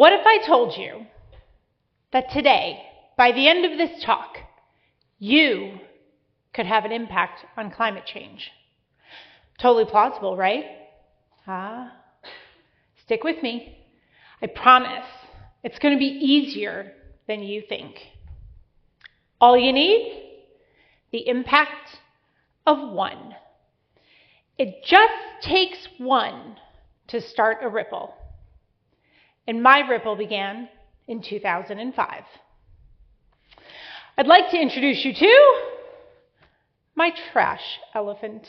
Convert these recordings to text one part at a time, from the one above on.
What if I told you that today, by the end of this talk, you could have an impact on climate change? Totally plausible, right? Stick with me. I promise it's going to be easier than you think. All you need? The impact of one. It just takes one to start a ripple. And my ripple began in 2005. I'd like to introduce you to my trash elephant.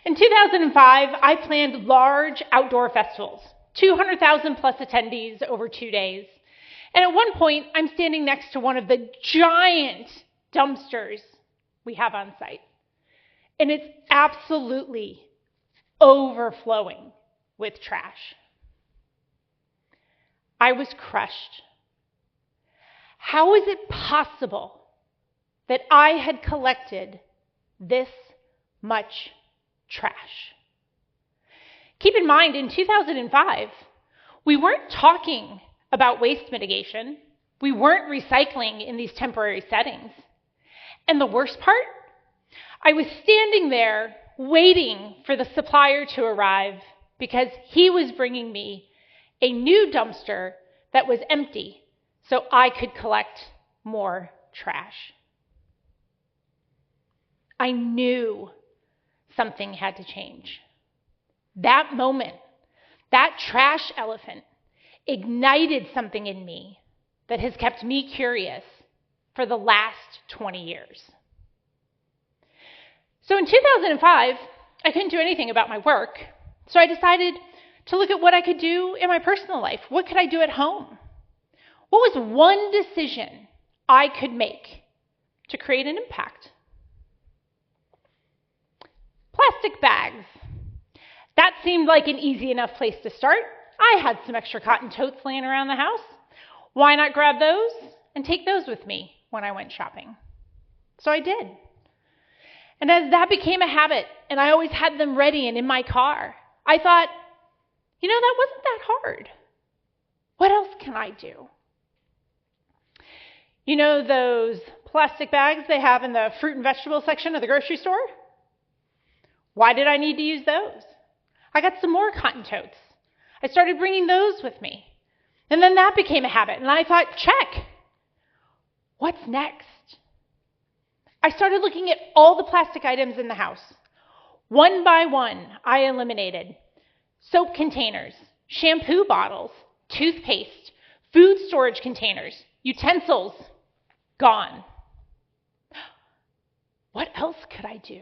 In 2005, I planned large outdoor festivals, 200,000 plus attendees over 2 days. And at one point, I'm standing next to one of the giant dumpsters we have on site. And it's absolutely overflowing with trash. I was crushed. How is it possible that I had collected this much trash? Keep in mind, in 2005, we weren't talking about waste mitigation. We weren't recycling in these temporary settings. And the worst part, I was standing there waiting for the supplier to arrive because he was bringing me a new dumpster that was empty so I could collect more trash. I knew something had to change. That moment, that trash elephant, ignited something in me that has kept me curious for the last 20 years. So in 2005, I couldn't do anything about my work, so I decided to look at what I could do in my personal life. What could I do at home? What was one decision I could make to create an impact? Plastic bags. That seemed like an easy enough place to start. I had some extra cotton totes laying around the house. Why not grab those and take those with me when I went shopping? So I did. And as that became a habit, and I always had them ready and in my car, I thought, that wasn't that hard. What else can I do? You know those plastic bags they have in the fruit and vegetable section of the grocery store? Why did I need to use those? I got some more cotton totes. I started bringing those with me. And then that became a habit, and I thought, check. What's next? I started looking at all the plastic items in the house. One by one, I eliminated soap containers, shampoo bottles, toothpaste, food storage containers, utensils, gone. What else could I do?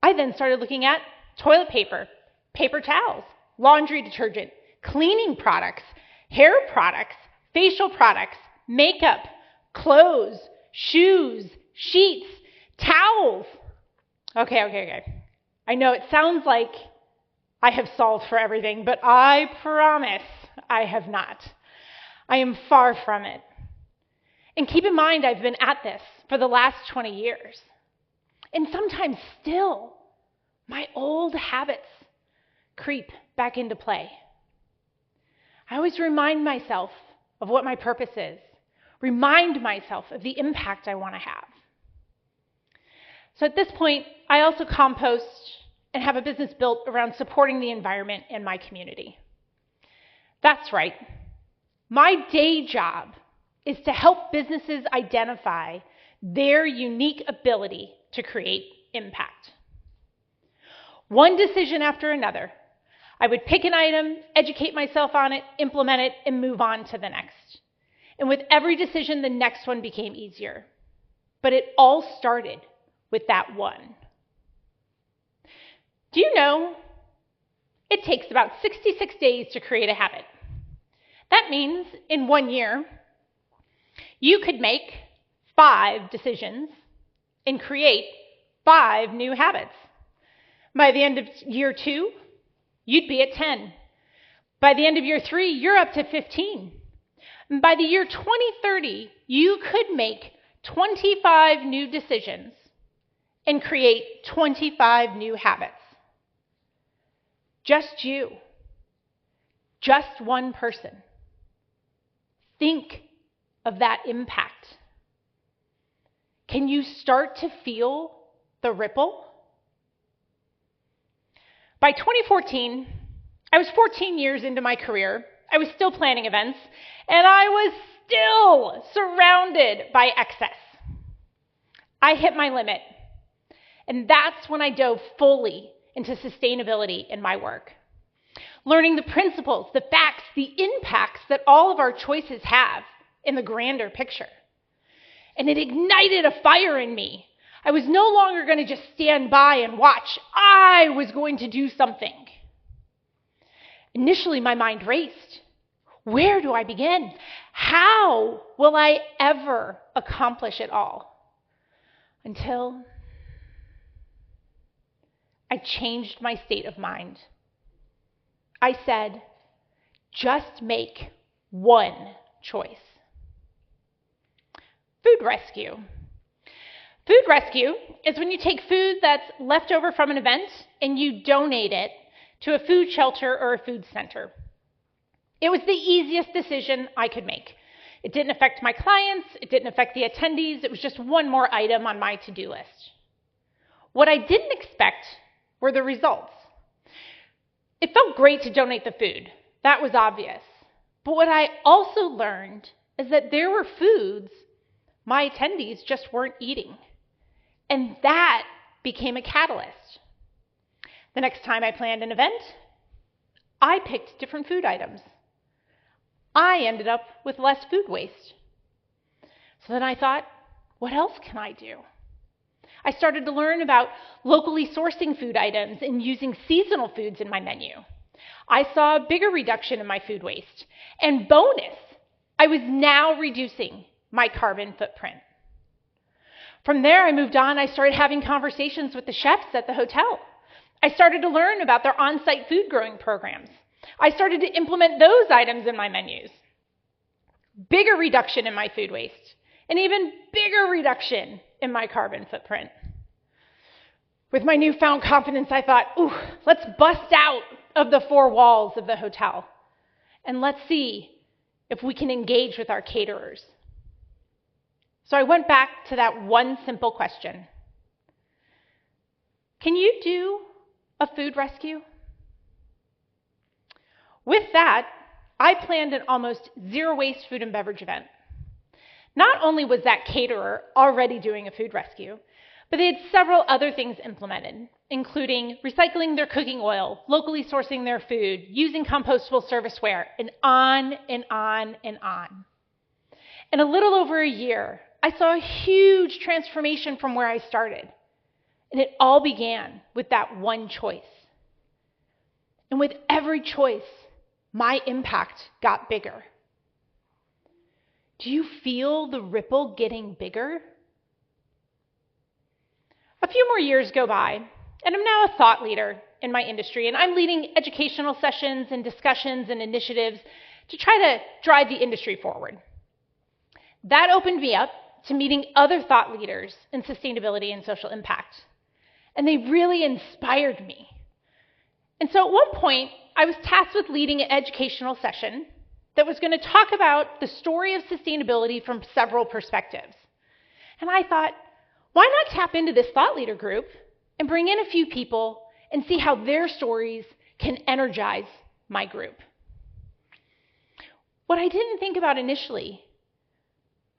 I then started looking at toilet paper, paper towels, laundry detergent, cleaning products, hair products, facial products, makeup, clothes, shoes, sheets, towels. Okay. I know it sounds like I have solved for everything, but I promise I have not. I am far from it. And keep in mind, I've been at this for the last 20 years. And sometimes still, my old habits creep back into play. I always remind myself of what my purpose is, remind myself of the impact I want to have. So at this point, I also compost and have a business built around supporting the environment and my community. That's right. My day job is to help businesses identify their unique ability to create impact. One decision after another, I would pick an item, educate myself on it, implement it, and move on to the next. And with every decision, the next one became easier. But it all started with that one. Do you know it takes about 66 days to create a habit? That means in 1 year, you could make 5 decisions and create 5 new habits. By the end of year 2, you'd be at 10. By the end of year 3, you're up to 15. And by the year 2030, you could make 25 new decisions and create 25 new habits. Just you. Just one person. Think of that impact. Can you start to feel the ripple? By 2014, I was 14 years into my career. I was still planning events, and I was still surrounded by excess. I hit my limit, and that's when I dove fully into sustainability in my work. Learning the principles, the facts, the impacts that all of our choices have in the grander picture. And it ignited a fire in me. I was no longer going to just stand by and watch. I was going to do something. Initially, my mind raced. Where do I begin? How will I ever accomplish it all? Until I changed my state of mind. I said, just make one choice. Food rescue. Food rescue is when you take food that's left over from an event and you donate it to a food shelter or a food center. It was the easiest decision I could make. It didn't affect my clients, it didn't affect the attendees, it was just one more item on my to-do list. What I didn't expect were the results. It felt great to donate the food, that was obvious. But what I also learned is that there were foods my attendees just weren't eating. And that became a catalyst. The next time I planned an event, I picked different food items. I ended up with less food waste. So then I thought, what else can I do? I started to learn about locally sourcing food items and using seasonal foods in my menu. I saw a bigger reduction in my food waste. And bonus, I was now reducing my carbon footprint. From there, I moved on. I started having conversations with the chefs at the hotel. I started to learn about their on-site food growing programs. I started to implement those items in my menus. Bigger reduction in my food waste, an even bigger reduction in my carbon footprint. With my newfound confidence, I thought, ooh, let's bust out of the four walls of the hotel and let's see if we can engage with our caterers. So I went back to that one simple question. Can you do a food rescue? With that, I planned an almost zero-waste food and beverage event. Not only was that caterer already doing a food rescue, but they had several other things implemented, including recycling their cooking oil, locally sourcing their food, using compostable serviceware, and on and on and on. In a little over a year, I saw a huge transformation from where I started. And it all began with that one choice. And with every choice, my impact got bigger. Do you feel the ripple getting bigger? A few more years go by, and I'm now a thought leader in my industry, and I'm leading educational sessions and discussions and initiatives to try to drive the industry forward. That opened me up to meeting other thought leaders in sustainability and social impact. And they really inspired me. And so at one point, I was tasked with leading an educational session that was going to talk about the story of sustainability from several perspectives. And I thought, why not tap into this thought leader group and bring in a few people and see how their stories can energize my group? What I didn't think about initially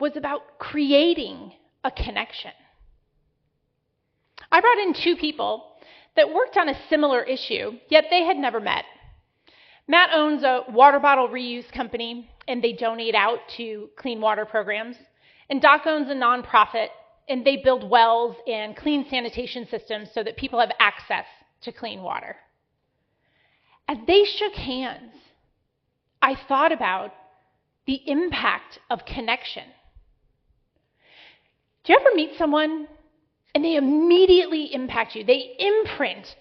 was about creating a connection. I brought in two people that worked on a similar issue, yet they had never met. Matt owns a water bottle reuse company, and they donate out to clean water programs. And Doc owns a nonprofit, and they build wells and clean sanitation systems so that people have access to clean water. As they shook hands, I thought about the impact of connection. Do you ever meet someone and they immediately impact you? They imprint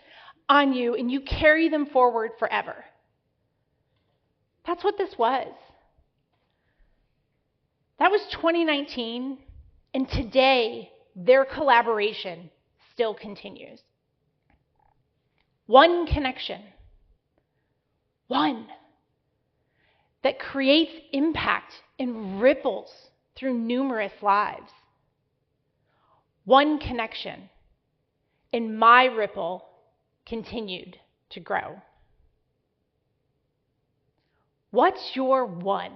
on you and you carry them forward forever. That's what this was. That was 2019, and today their collaboration still continues. One connection. One. that creates impact and ripples through numerous lives. One connection, and my ripple continued to grow. What's your one?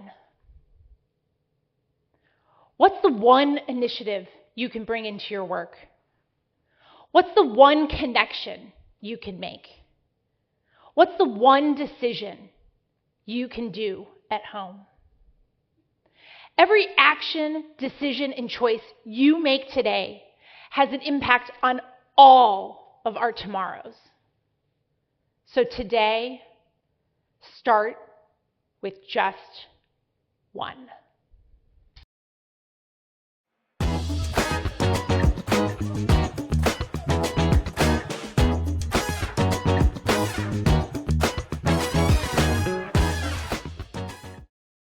What's the one initiative you can bring into your work? What's the one connection you can make? What's the one decision you can do at home? Every action, decision, and choice you make today has an impact on all of our tomorrows. So today, start with just one.